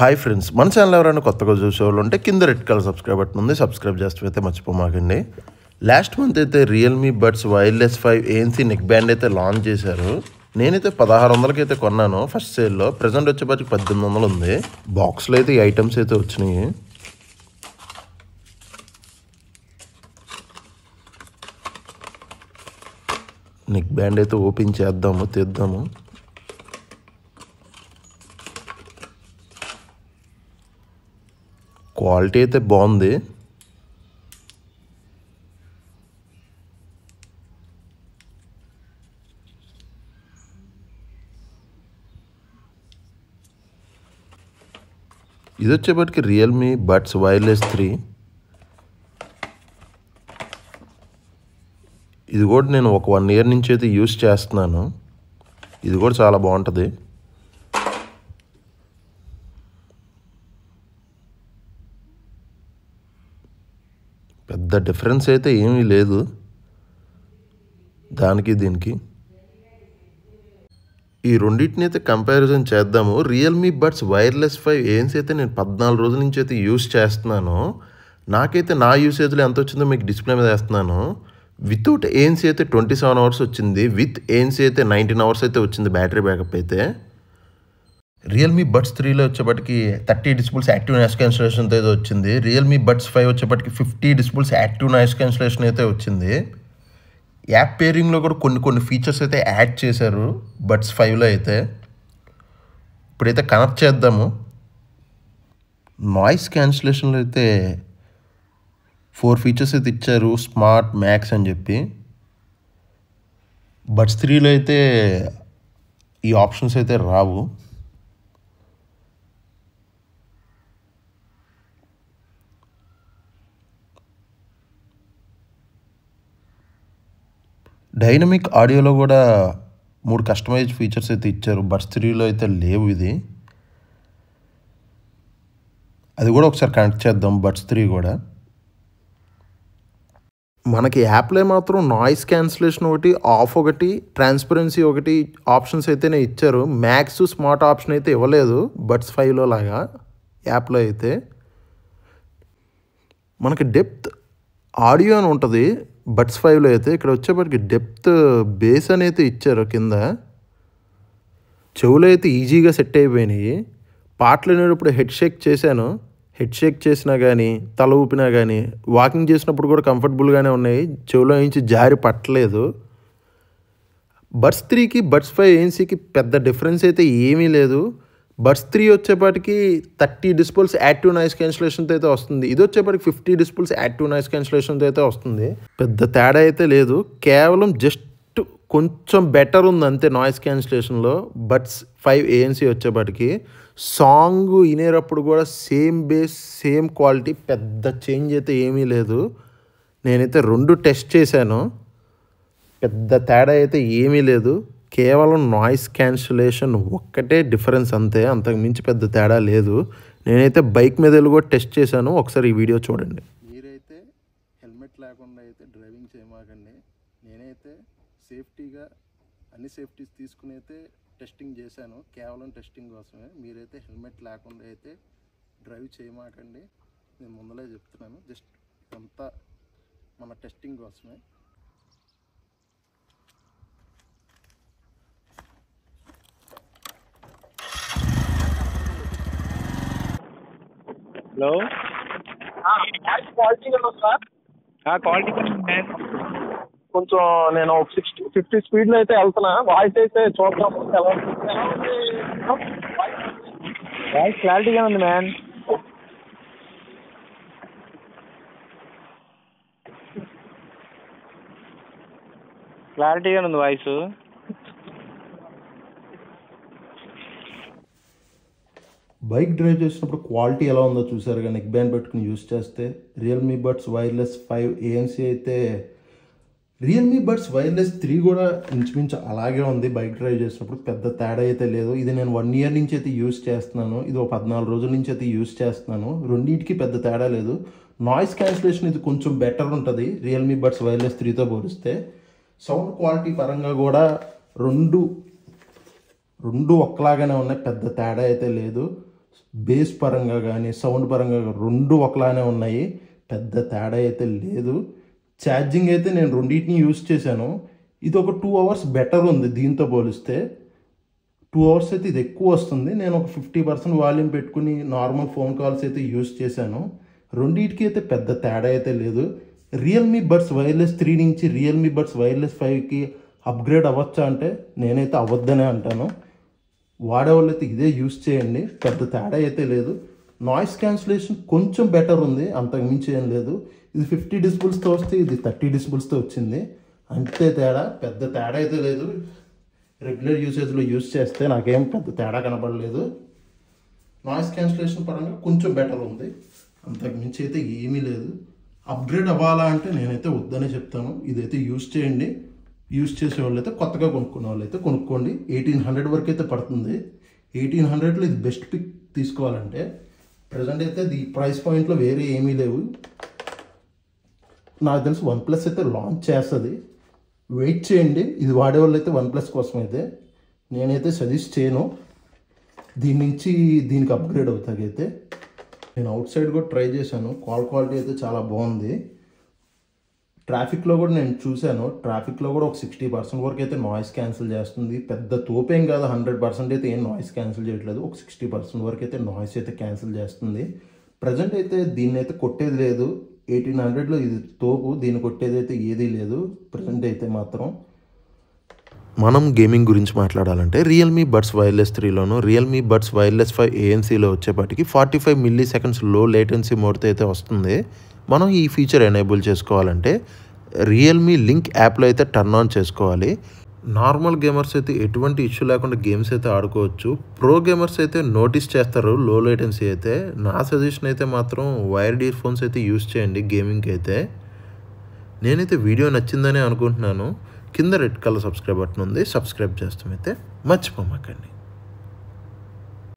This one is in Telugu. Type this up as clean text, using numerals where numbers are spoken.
హాయ్ ఫ్రెండ్స్, మన ఛానల్ ఎవరైనా కొత్తగా చూసేవాళ్ళు ఉంటే కింద రెడ్ కలర్ సబ్స్క్రైబ్ బటన్ ఉంది. సబ్స్క్రైబ్ చేస్తే అయితే మర్చిపోమాకండి. లాస్ట్ మంత్ అయితే Realme buds wireless 5 ANC neck band అయితే లాంచ్ చేశారు. నేనైతే 1600కి అయితే కొన్నాను ఫస్ట్ సేల్లో. ప్రజెంట్ వచ్చేప్పటికి 1800 ఉంది. బాక్స్లో అయితే ఈ ఐటమ్స్ అయితే వచ్చినాయి. నెక్ బ్యాండ్ అయితే ఓపెన్ చేద్దాము, తీద్దాము. క్వాలిటీ అయితే బాగుంది. ఇది వచ్చేప్పటికి రియల్మీ బడ్స్ వైర్లెస్ 3. ఇది కూడా నేను ఒక 1 year నుంచి అయితే యూస్ చేస్తున్నాను. ఇది కూడా చాలా బాగుంటుంది. పెద్ద డిఫరెన్స్ అయితే ఏమీ లేదు దానికి దీనికి. ఈ రెండింటిని అయితే కంపారిజన్ చేద్దాము. రియల్మీ బడ్స్ వైర్లెస్ 5 ANC అయితే నేను 14 రోజుల నుంచి అయితే యూస్ చేస్తున్నాను. నాకైతే నా యూసేజ్లో ఎంత వచ్చిందో మీకు డిస్ప్లే మీద వేస్తున్నాను. వితౌట్ ANC అయితే 27 hours వచ్చింది. విత్ ANC అయితే 19 hours అయితే వచ్చింది బ్యాటరీ బ్యాకప్ అయితే. రియల్మీ బడ్స్ 3లో వచ్చేప్పటికి 30 decibels యాక్టివ్ నాయిస్ క్యాన్సిలేషన్తో అయితే వచ్చింది. రియల్మీ బడ్స్ 5 వచ్చేప్పటికి 50 decibels యాక్టివ్ నాయిస్ క్యాన్సిలేషన్ అయితే వచ్చింది. యాప్ పేరింగ్లో కూడా కొన్ని ఫీచర్స్ అయితే యాడ్ చేశారు బడ్స్ 5లో అయితే. ఇప్పుడైతే కనెక్ట్ చేద్దాము. నాయిస్ క్యాన్సిలేషన్లో అయితే 4 features అయితే ఇచ్చారు, స్మార్ట్, మ్యాక్స్ అని చెప్పి. బడ్స్ 3లో అయితే ఈ ఆప్షన్స్ అయితే రావు. డైనమిక్ ఆడియోలో కూడా 3 కస్టమైజ్డ్ ఫీచర్స్ అయితే ఇచ్చారు. బడ్స్ 3లో అయితే లేవు. అది కూడా ఒకసారి కనెక్ట్ చేద్దాం. బడ్స్ 3 కూడా మనకి యాప్లో మాత్రం నాయిస్ క్యాన్సిలేషన్ ఒకటి, ఆఫ్ ఒకటి, ట్రాన్స్పరెన్సీ ఒకటి ఆప్షన్స్ అయితేనే ఇచ్చారు. మ్యాక్స్, స్మార్ట్ ఆప్షన్ అయితే ఇవ్వలేదు బడ్స్ 5లో లాగా. యాప్లో అయితే మనకి డెప్త్ ఆడియో అని ఉంటుంది బడ్స్ 5లో అయితే. ఇక్కడ వచ్చేప్పటికి డెప్త్ బేస్ అనేది ఇచ్చారు కింద. చెవులో అయితే ఈజీగా సెట్ అయిపోయినాయి. పాటలు వినేటప్పుడు హెడ్ షేక్ చేశాను. హెడ్ షేక్ చేసినా కానీ, తల ఊపినా కానీ, వాకింగ్ చేసినప్పుడు కూడా కంఫర్టబుల్గానే ఉన్నాయి. చెవులో నుంచి జారి పట్టలేదు. బడ్స్ 3కి బడ్స్ 5 ANCకి పెద్ద డిఫరెన్స్ అయితే ఏమీ లేదు. బడ్స్ 3 వచ్చేపాటికి 30 decibels యాక్టివ్ నాయిస్ క్యాన్సిలేషన్తో అయితే వస్తుంది. ఇది వచ్చేపాటికి 50 decibels యాక్టివ్ నాయిస్ క్యాన్సిలేషన్తో అయితే వస్తుంది. పెద్ద తేడా అయితే లేదు. కేవలం జస్ట్ కొంచెం బెటర్ ఉంది అంతే నాయిస్ క్యాన్సిలేషన్లో. బడ్స్ 5 ANC వచ్చేపాటికి సాంగ్ వినేటప్పుడు కూడా సేమ్ బేస్, సేమ్ క్వాలిటీ, పెద్ద చేంజ్ అయితే ఏమీ లేదు. నేనైతే 2 టెస్ట్ చేశాను. పెద్ద తేడా అయితే ఏమీ లేదు. కేవలం నాయిస్ క్యాన్సిలేషన్ ఒక్కటే డిఫరెన్స్ అంతే, అంతకు మించి పెద్ద తేడా లేదు. నేనైతే బైక్ మీద వెళ్ళి కూడా టెస్ట్ చేశాను. ఒకసారి ఈ వీడియో చూడండి. మీరైతే హెల్మెట్ లేకుండా అయితే డ్రైవింగ్ చేయమాకండి. నేనైతే సేఫ్టీగా అన్ని సేఫ్టీస్ తీసుకుని అయితే టెస్టింగ్ చేశాను. కేవలం టెస్టింగ్ కోసమే. మీరైతే హెల్మెట్ లేకుండా అయితే డ్రైవ్ చేయమాకండి. నేను ముందలే చెప్తున్నాను. జస్ట్ ఇదంతా మన టెస్టింగ్ కోసమే. Hello, quality sir. క్వాలిటీ కొంచెం నేను 50 స్పీడ్లో అయితే వెళ్తున్నా. వాయిస్ అయితే చూద్దాం ఎలా ఉంది. వాయిస్ క్లారిటీగా ఉంది మ్యాన్. క్లారిటీగా ఉంది వాయిస్. బైక్ డ్రైవ్ చేసినప్పుడు క్వాలిటీ ఎలా ఉందో చూసారు కానీ నెక్ బ్యాండ్ పెట్టుకుని యూస్ చేస్తే. రియల్మీ బడ్స్ వైర్లెస్ 5 ANC అయితే రియల్మీ బడ్స్ వైర్లెస్ 3 కూడా ఇంచుమించు అలాగే ఉంది. బైక్ డ్రైవ్ చేసినప్పుడు పెద్ద తేడా అయితే లేదు. ఇది నేను 1 year నుంచి అయితే యూస్ చేస్తున్నాను. ఇది ఒక 14 రోజుల నుంచి అయితే యూస్ చేస్తున్నాను. రెండింటికి పెద్ద తేడా లేదు. నాయిస్ క్యాన్సిలేషన్ ఇది కొంచెం బెటర్ ఉంటుంది రియల్మీ బడ్స్ వైర్లెస్ 3తో పోలిస్తే. సౌండ్ క్వాలిటీ పరంగా కూడా రెండు ఒక్కలాగానే ఉన్నాయి. పెద్ద తేడా అయితే లేదు. బేస్ పరంగా కానీ సౌండ్ పరంగా రెండు ఒకలానే ఉన్నాయి, పెద్ద తేడా అయితే లేదు. ఛార్జింగ్ అయితే నేను రెండింటిని యూస్ చేశాను. ఇది ఒక 2 hours బెటర్ ఉంది దీంతో పోలిస్తే. 2 hours అయితే ఇది ఎక్కువ వస్తుంది. నేను ఒక 50% వాల్యూమ్ పెట్టుకుని నార్మల్ ఫోన్ కాల్స్ అయితే యూస్ చేశాను. రెండింటికి అయితే పెద్ద తేడా అయితే లేదు. రియల్మీ బడ్స్ వైర్లెస్ 3 నుంచి రియల్మీ బడ్స్ వైర్లెస్ 5కి అప్గ్రేడ్ అవ్వచ్చా అంటే నేనైతే అవ్వద్దనే అంటాను. వాడేవాళ్ళు అయితే ఇదే యూస్ చేయండి, పెద్ద తేడా అయితే లేదు. నాయిస్ క్యాన్సిలేషన్ కొంచెం బెటర్ ఉంది, అంతకుమించి ఏం లేదు. ఇది 50 decibelsతో వస్తే ఇది 30 decibelsతో వచ్చింది, అంతే తేడా, పెద్ద తేడా అయితే లేదు. రెగ్యులర్ యూసేజ్లో యూస్ చేస్తే నాకేం పెద్ద తేడా కనబడలేదు. నాయిస్ క్యాన్సిలేషన్ పరంగా కొంచెం బెటర్ ఉంది, అంతకుమించి అయితే ఏమీ లేదు. అప్గ్రేడ్ అవ్వాలా అంటే నేనైతే వద్దనే చెప్తాను. ఇదైతే యూస్ చేయండి. యూస్ చేసే వాళ్ళు అయితే కొత్తగా కొనుక్కునే వాళ్ళు అయితే కొనుక్కోండి. 1800 వరకు అయితే పడుతుంది. 1800లో ఇది బెస్ట్ పిక్ తీసుకోవాలంటే. ప్రజెంట్ అయితే ఈ ప్రైస్ పాయింట్లో వేరే ఏమీ లేవు. నాకు తెలిసి OnePlus అయితే లాంచ్ చేస్తుంది, వెయిట్ చేయండి. ఇది వాడేవాళ్ళు అయితే OnePlus కోసం అయితే నేనైతే సజెస్ట్ చేయను. దీని నుంచి దీనికి అప్గ్రేడ్ అవుతాయి అయితే. నేను అవుట్ సైడ్ కూడా ట్రై చేశాను, కాల్ క్వాలిటీ అయితే చాలా బాగుంది. ట్రాఫిక్లో కూడా నేను చూశాను, ట్రాఫిక్లో కూడా ఒక 60% వరకు అయితే నాయిస్ క్యాన్సిల్ చేస్తుంది. పెద్ద తోపేం కాదు, 100% అయితే ఏం నాయిస్ క్యాన్సిల్ చేయట్లేదు, ఒక 60% వరకు అయితే నాయిస్ అయితే క్యాన్సిల్ చేస్తుంది. ప్రజెంట్ అయితే దీన్ని అయితే కొట్టేది లేదు. 1800లో ఇది తోపు, దీన్ని కొట్టేది అయితే ఏదీ లేదు ప్రజెంట్ అయితే మాత్రం. మనం గేమింగ్ గురించి మాట్లాడాలంటే రియల్మీ బడ్స్ వైర్లెస్ 3లోను రియల్మీ బడ్స్ వైర్లెస్ 5 ANCలో వచ్చేపాటికి 45 milliseconds లో లేటెన్సీ మోడ్తో అయితే వస్తుంది. మనం ఈ ఫీచర్ ఎనేబుల్ చేసుకోవాలంటే రియల్మీ లింక్ యాప్లో అయితే టర్న్ ఆన్ చేసుకోవాలి. నార్మల్ గేమర్స్ అయితే ఎటువంటి ఇష్యూ లేకుండా గేమ్స్ అయితే ఆడుకోవచ్చు. ప్రో గేమర్స్ అయితే నోటీస్ చేస్తారు లో లేటెన్సీ అయితే. నా సజెషన్ అయితే మాత్రం వైర్డ్ ఇయర్ ఫోన్స్ అయితే యూస్ చేయండి గేమింగ్కి అయితే. నేనైతే వీడియో నచ్చిందనే అనుకుంటున్నాను. కింద రెడ్ కలర్ సబ్స్క్రైబ్ బటన్ ఉంది, సబ్స్క్రైబ్ చేస్తామైతే మర్చిపోమాకండి.